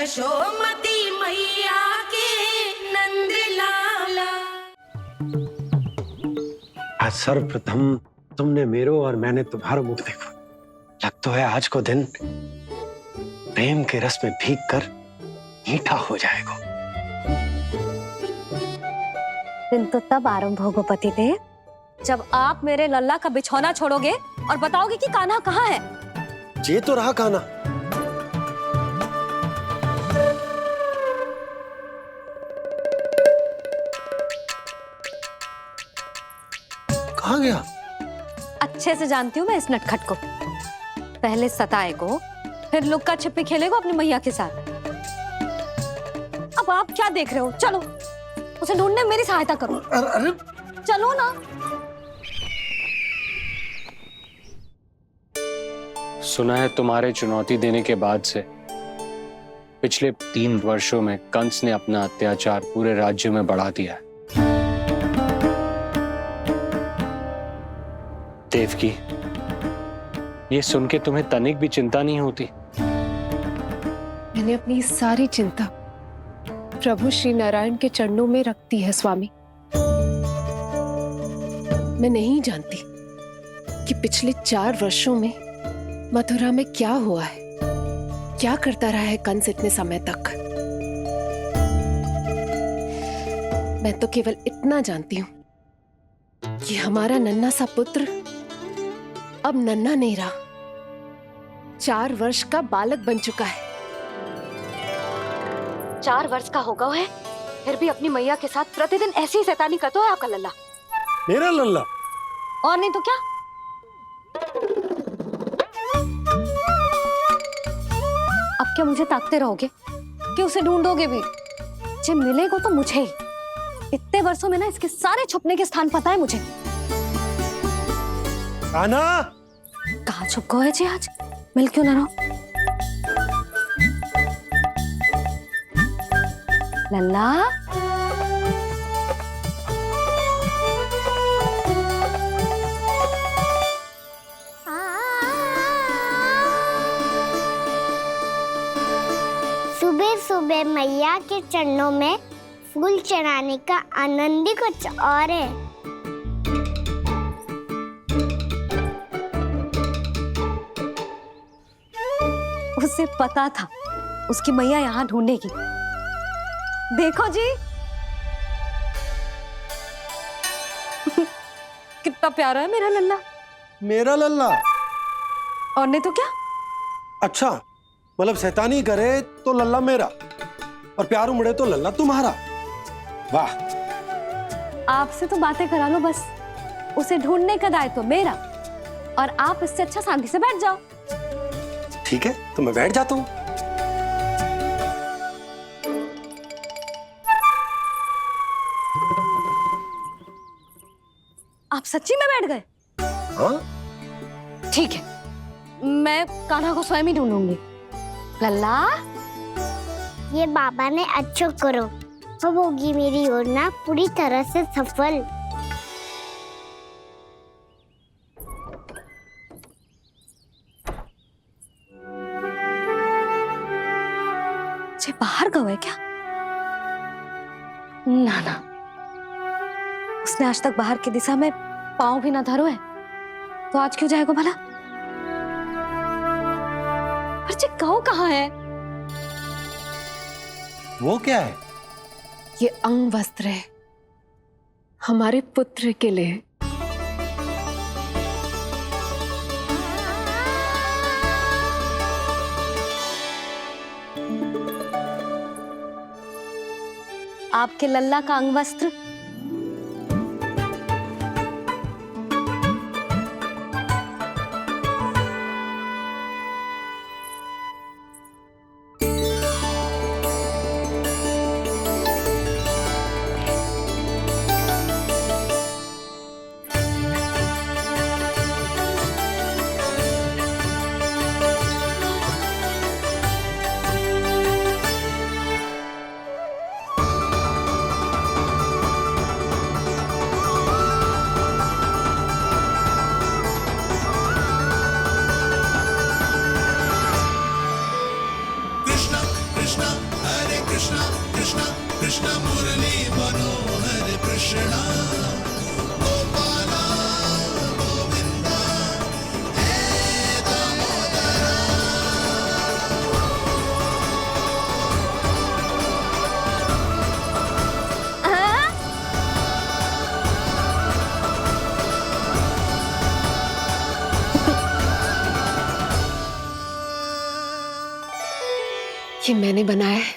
यशोमती मैया के नंद लाला। आज सर्वप्रथम तुमने मेरो और मैंने तुम्हारा मुख देखो। लग तो है आज को दिन प्रेम के रस में भीग कर मीठा हो जाएगा। दिन तो तब आरंभ होगा पतिदेव जब आप मेरे लल्ला का बिछौना छोड़ोगे और बताओगे कि कान्हा कहाँ है। ये तो रहा कान्हा। कहाँ गया? अच्छे से जानती हूँ मैं इस नटखट को। पहले सताएगो, फिर लुक्का छिपी खेलेगो अपनी मैया के साथ। अब आप क्या देख रहे हो? चलो उसे ढूंढने में मेरी सहायता करो। अरे चलो ना। सुना है तुम्हारे चुनौती देने के बाद से पिछले 3 वर्षों में कंस ने अपना अत्याचार पूरे राज्य में बढ़ा दिया है। देवकी, ये सुन के तुम्हें तनिक भी चिंता नहीं होती? मैंने अपनी सारी चिंता प्रभु श्री नारायण के चरणों में रख दी है स्वामी। मैं नहीं जानती कि पिछले 4 वर्षों में मथुरा में क्या हुआ है, क्या करता रहा है कंस इतने समय तक। मैं तो केवल इतना जानती हूं कि हमारा नन्हा सा पुत्र अब नन्हा नहीं रहा, 4 वर्ष का बालक बन चुका है। 4 वर्ष का होगा है, फिर भी अपनी मैया के साथ प्रतिदिन ऐसी ही शैतानी करता है आपका लल्ला। मेरा लल्ला? और नहीं तो क्या। अब क्या मुझे ताकते रहोगे कि उसे ढूंढोगे भी? जब मिलेगा तो मुझे ही। इतने वर्षों में ना इसके सारे छुपने के स्थान पता है मुझे। कान्हा! कहाँ छुप गए जी आज? मिल क्यों ना रहो? लल्ला, सुबह सुबह मैया के चरणों में फूल चढ़ाने का आनंद ही कुछ और है। उसे पता था उसकी मैया यहाँ ढूंढेगी। देखो जी कितना प्यारा है मेरा लल्ला। मेरा लल्ला? और नहीं तो क्या। अच्छा, मतलब शैतानी करे तो लल्ला मेरा और प्यार उमड़े तो लल्ला तुम्हारा। वाह! आपसे तो बातें करा लो बस, उसे ढूंढने का दायित्व मेरा और आप इससे अच्छा शांति से बैठ जाओ। ठीक है, तो मैं बैठ जाता हूँ। आप सच्ची में बैठ गए? हाँ? ठीक है, मैं कान्हा को स्वयं ही ढूंढूंगी। लल्ला, ये बाबा ने अच्छा करो, अब होगी मेरी योजना पूरी तरह से सफल। जे बाहर गए क्या? ना ना, उसने आज तक बाहर की दिशा में पांव भी ना धरो है, तो आज क्यों जाएगा भला? पर जे कहो कहाँ है? वो क्या है? ये अंग वस्त्र है हमारे पुत्र के लिए। आपके लल्ला का अंग वस्त्र। ये मैंने बनाया है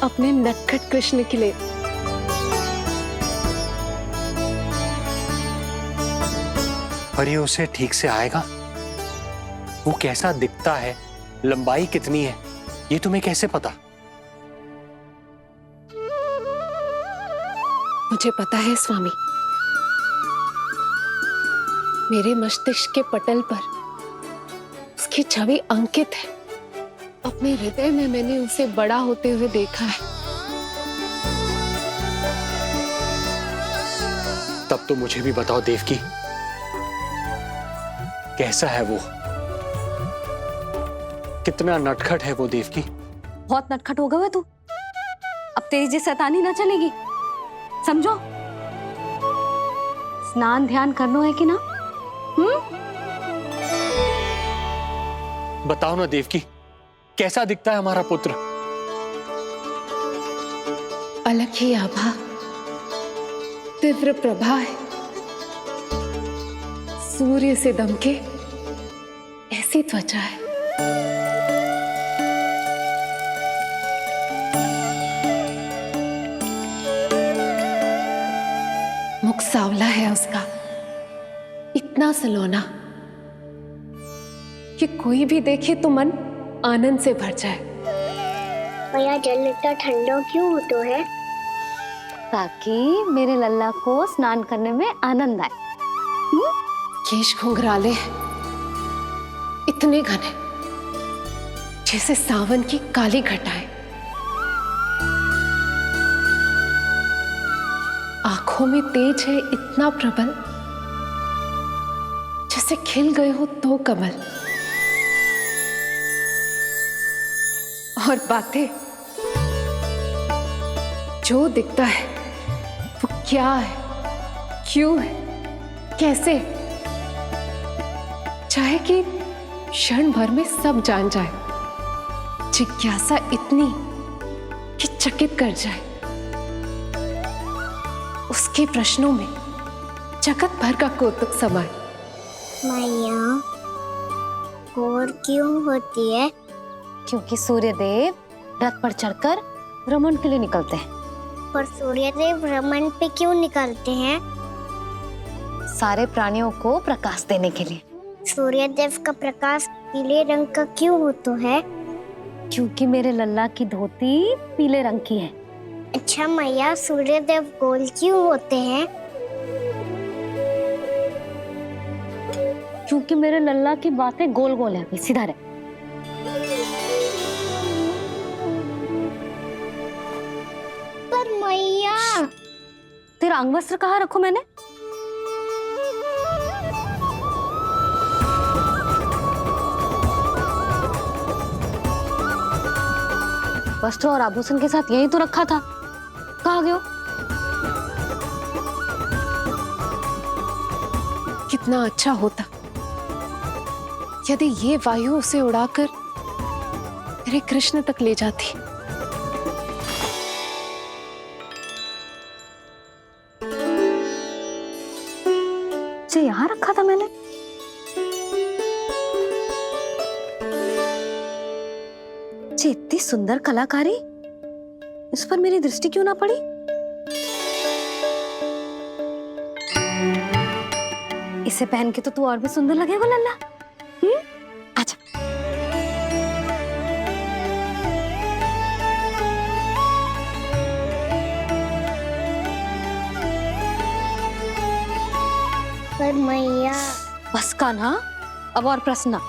अपने नटखट कृष्ण के लिए। पर ये उसे ठीक से आएगा? वो कैसा दिखता है, लंबाई कितनी है, ये तुम्हें कैसे पता? मुझे पता है स्वामी, मेरे मस्तिष्क के पटल पर उसकी छवि अंकित है। अपने हृदय में मैंने उसे बड़ा होते हुए देखा है। तब तो मुझे भी बताओ देवकी, कैसा है वो? कितना नटखट है वो देवकी? बहुत नटखट हो गए हो तू। अब तेरी जी शैतानी ना चलेगी, समझो। स्नान ध्यान करना है कि ना? बताओ ना देवकी, कैसा दिखता है हमारा पुत्र? अलग ही आभा, तीव्र प्रभा है। सूर्य से दमके ऐसी त्वचा है। मुख सांवला है उसका, इतना सलोना कि कोई भी देखे तो मन आनंद से भर जाए। भैया जल इतना ठंडा क्यों होता है? ताकि मेरे लल्ला को स्नान करने में आनंद आए। केश घुंघराले इतने घने जैसे सावन की काली घटाएं। आंखों में तेज है इतना प्रबल जैसे खिल गए हो दो कमल। और बातें, जो दिखता है वो क्या है, क्यों है, कैसे, चाहे कि क्षण भर में सब जान जाए। जिज्ञासा इतनी कि चकित कर जाए। उसके प्रश्नों में जगत भर का कौतुक समाए। मैया और क्यों होती है? क्योंकि सूर्य देव रथ पर चढ़कर भ्रमण के लिए निकलते हैं। पर सूर्यदेव भ्रमण पे क्यों निकलते हैं? सारे प्राणियों को प्रकाश देने के लिए। सूर्यदेव का प्रकाश पीले रंग का क्यों होता है? क्योंकि मेरे लल्ला की धोती पीले रंग की है। अच्छा मैया, सूर्यदेव गोल क्यों होते हैं? क्योंकि मेरे लल्ला की बातें गोल गोल है, सीधा रहे। पर मैया, तेरा अंगवस्त्र कहाँ रखूं मैंने? वस्त्र और आभूषण के साथ यही तो रखा था, कहाँ गए हो? कितना अच्छा होता यदि ये वायु उसे उड़ाकर तेरे कृष्ण तक ले जाती। जो यहाँ रखा था मैंने। जी इतनी सुंदर कलाकारी, इस पर मेरी दृष्टि क्यों ना पड़ी? इसे पहन के तो तू और भी सुंदर लगेगा लल्ला। आजा। पर मैया, बस कान्हा, अब और प्रश्न ना।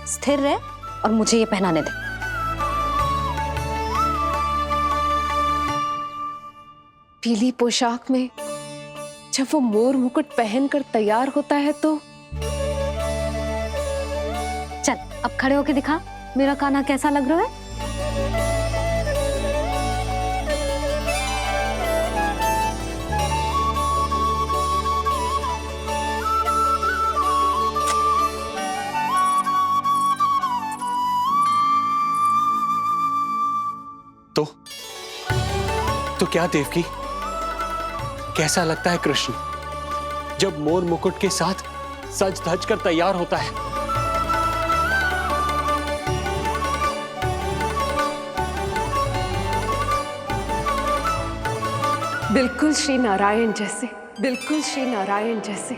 स्थिर रह और मुझे ये पहनाने दे। पीली पोशाक में जब वो मोर मुकुट पहनकर तैयार होता है तो चल अब खड़े होके दिखा, मेरा कान्हा कैसा लग रहा है? तो क्या देवकी, कैसा लगता है कृष्ण जब मोर मुकुट के साथ सज धज कर तैयार होता है? बिल्कुल श्री नारायण जैसे, बिल्कुल श्री नारायण जैसे।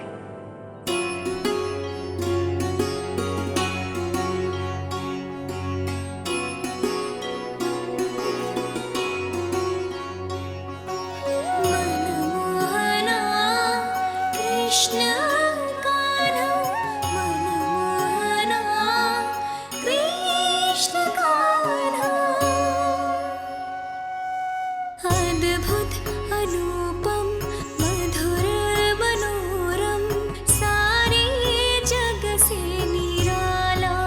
मनमोहना कृष्ण कान्हा, मनमोहना कृष्ण कान्हा। अद्भुत अनुपम मधुर मनोरम, सारे जग से निराला।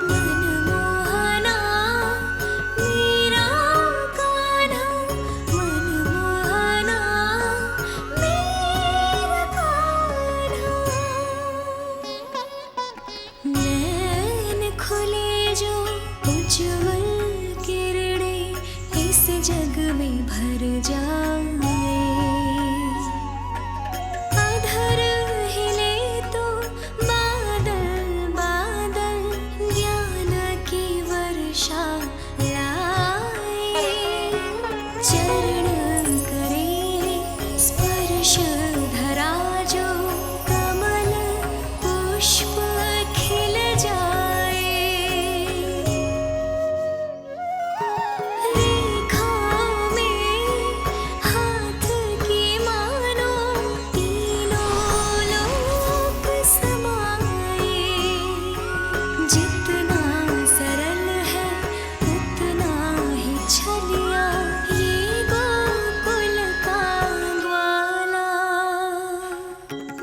मनमोहना मेरा कान्हा, मनमोहना मेरा कान्हा। नैन खुले जो उज्ज्वल किरणें इस जग में भर जाए। अधर हिले तो बादल बादल ज्ञान की वर्षा लाए। चरण करे स्पर्श धरा जो कमल पुष्प खिल जाए। रेखाओं में हाथ की मानो तीनों लोक समाए। जितना सरल है उतना ही छलिया ये गोकुल का ग्वाला।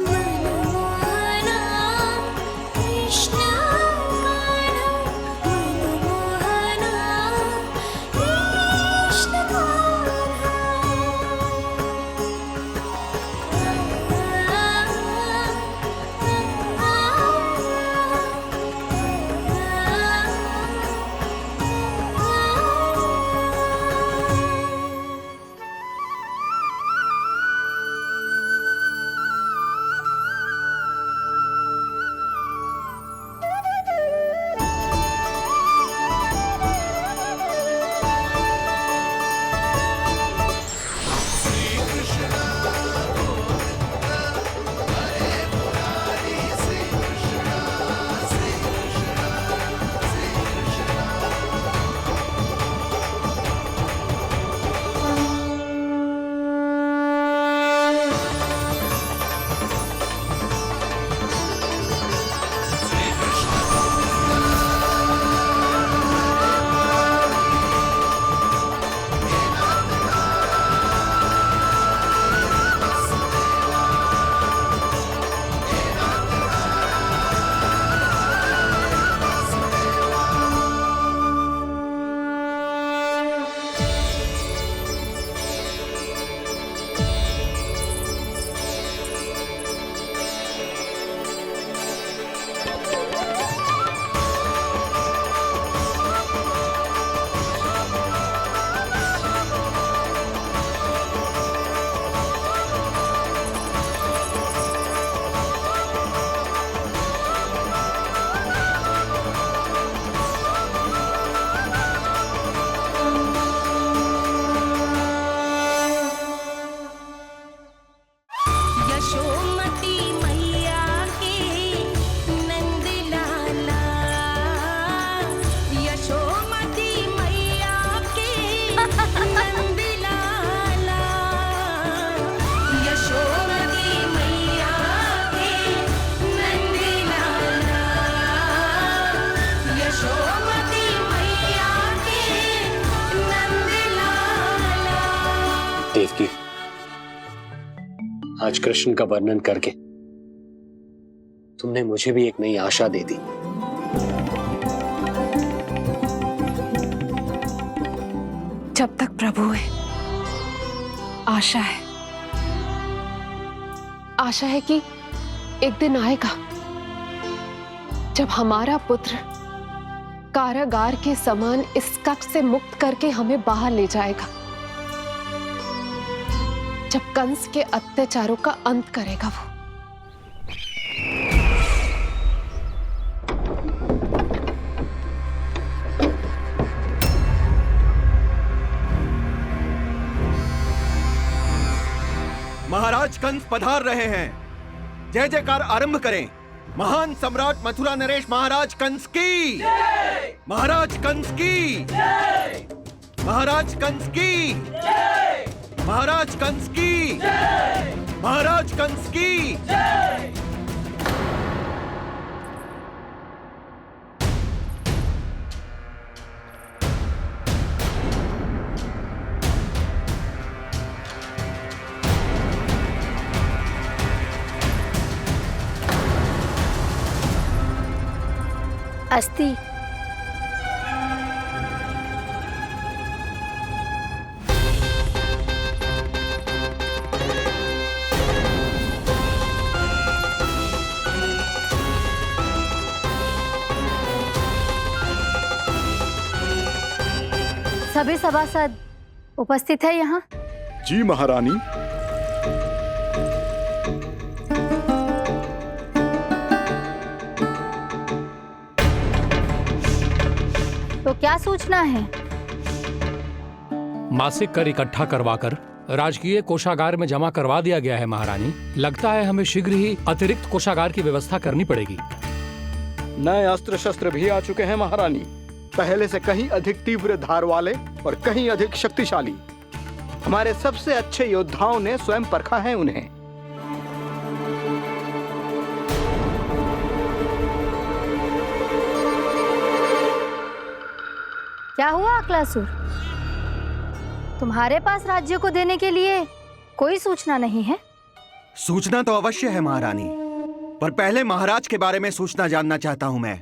मनमोहना कृष्ण कान्हा, मनमोहना कृष्ण यशोमती मैया के नंद लाला। यशोमती मैया के नंद लाला। यशोमती मैया के नंद लाला। यशोमती मैया के नंद लाला। देवकी, आज कृष्ण का वर्णन करके तुमने मुझे भी एक नई आशा दे दी। जब तक प्रभु है, आशा है। आशा है कि एक दिन आएगा जब हमारा पुत्र कारागार के समान इस कक्ष से मुक्त करके हमें बाहर ले जाएगा, जब कंस के अत्याचारों का अंत करेगा वो। महाराज कंस पधार रहे हैं। जय जयकार आरंभ करें। महान सम्राट मथुरा नरेश महाराज कंस की, महाराज कंस की, महाराज कंस की, महाराज कंस की, महाराज कंस की। अस्ति। सभी सभासद उपस्थित है यहाँ? जी महारानी। तो क्या सूचना है? मासिक कर इकट्ठा करवाकर राजकीय कोषागार में जमा करवा दिया गया है महारानी। लगता है हमें शीघ्र ही अतिरिक्त कोषागार की व्यवस्था करनी पड़ेगी। नए अस्त्र शस्त्र भी आ चुके हैं महारानी, पहले से कहीं अधिक तीव्र धार वाले और कहीं अधिक शक्तिशाली। हमारे सबसे अच्छे योद्धाओं ने स्वयं परखा है उन्हें। क्या हुआ अक्लासुर? तुम्हारे पास राज्य को देने के लिए कोई सूचना नहीं है? सूचना तो अवश्य है महारानी, पर पहले महाराज के बारे में सूचना जानना चाहता हूं मैं।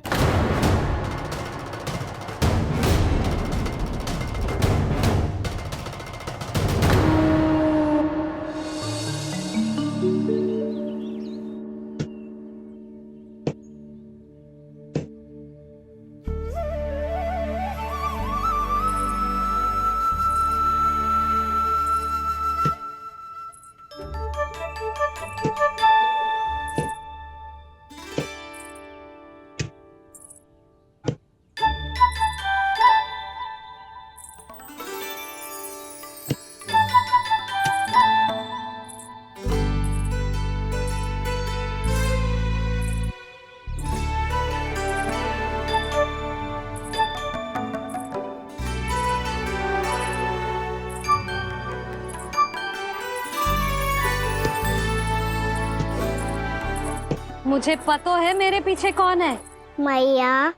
मुझे पता है मेरे पीछे कौन है। मैया।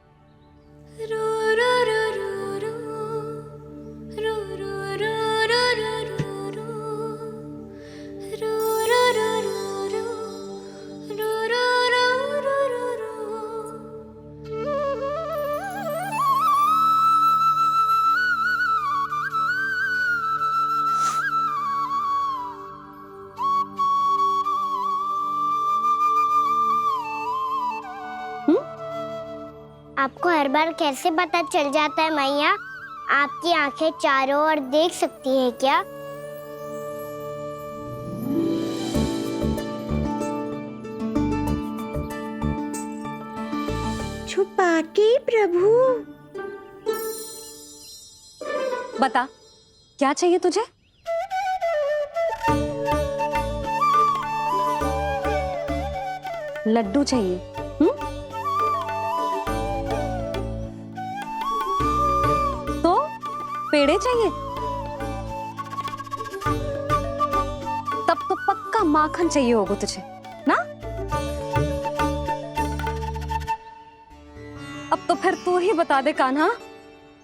आपको हर बार कैसे पता चल जाता है मैया? आपकी आंखें चारों ओर देख सकती हैं क्या? छुपा के प्रभु। बता, क्या चाहिए तुझे? लड्डू चाहिए? तो पेड़े चाहिए? तब तो पक्का माखन चाहिए होगा तुझे ना? अब तो फिर तू ही बता दे कान्हा,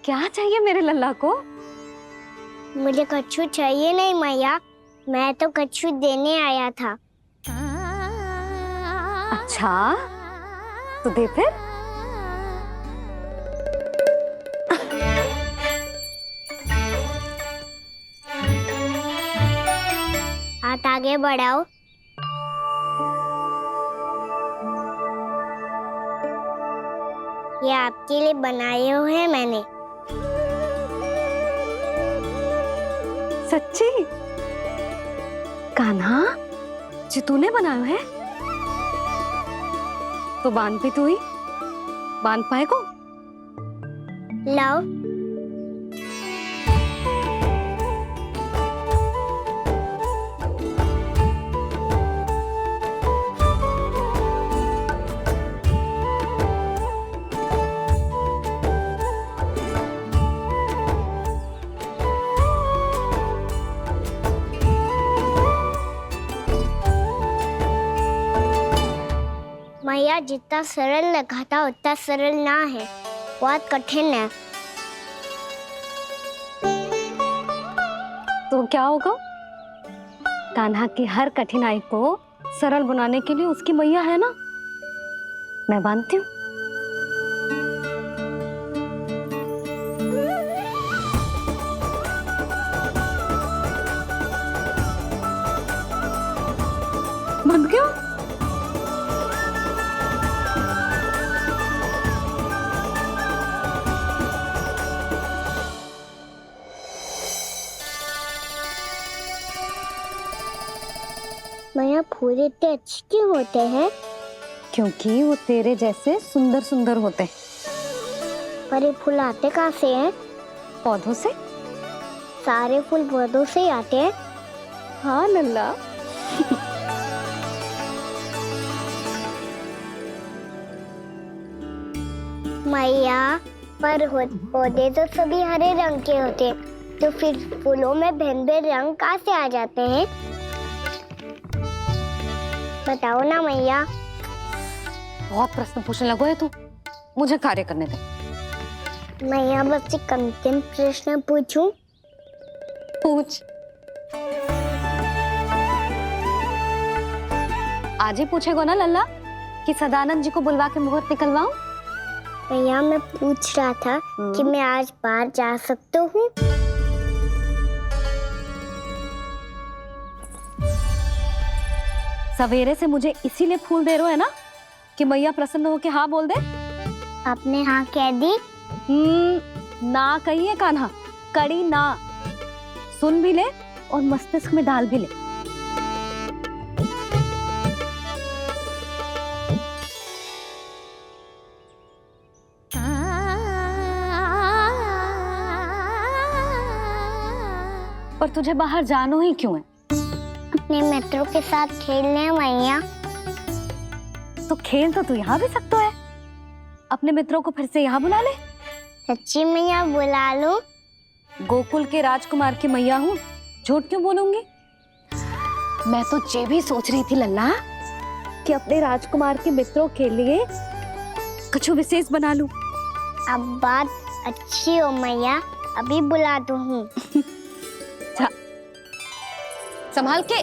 क्या चाहिए मेरे लल्ला को? मुझे कच्छू चाहिए नहीं मैया, मैं तो कच्छू देने आया था। अच्छा, तो दे फिर। आगे बढ़ाओ। ये आपके लिए बनाए हुए हैं मैंने। सच्ची? कान्हा, जी तूने बनाया है? तो बांध भी तू ही, बांध पाए को? लाओ। मैया, जितना सरल लगा था उतना सरल ना है, बहुत कठिन है। तो क्या होगा? कान्हा की हर कठिनाई को सरल बनाने के लिए उसकी मैया है ना, मैं बांधती हूँ। बंद क्यों? मैया, फूल इतने अच्छे क्यों होते हैं? क्योंकि वो तेरे जैसे सुंदर सुंदर होते हैं। पर ये फूल आते कहाँ से हैं? पौधों से। सारे फूल पौधों से ही आते हैं? हाँ लल्ला। मैया, पर पौधे तो सभी हरे रंग के होते हैं, तो फिर फूलों में भिन्न-भिन्न रंग कहाँ से आ जाते हैं? बताओ ना मैया। बहुत प्रश्न पूछने लगो है तू, मुझे कार्य करने दे। मैया, बस एक अंतिम प्रश्न पूछूं? पूछ। आज ही पूछेगो ना लल्ला कि सदानंद जी को बुलवा के मुहूर्त निकलवाऊं? मैया, मैं पूछ रहा था कि मैं आज बाहर जा सकता हूँ? सवेरे से मुझे इसीलिए फूल दे रहे हो है ना कि मैया प्रसन्न हो के हाँ बोल दे। आपने हाँ कह दी? ना कहिए कान्हा, कड़ी ना। सुन भी ले और मस्तिष्क में डाल भी ले। पर तुझे बाहर जाना ही क्यों है? अपने मित्रों के साथ खेलने मैया। तो खेल तो तू यहाँ भी सकता है, अपने मित्रों को फिर से यहाँ बुला ले। सच्ची मैया, बुला लो। गोकुल के राजकुमार की मैया हूँ, झूठ क्यों बोलूंगी? मैं तो ये भी सोच रही थी लल्ला कि अपने राजकुमार के मित्रों के लिए कुछ विशेष बना लूं। अब बात अच्छी हो मैया, अभी बुला दूँ। संभाल के।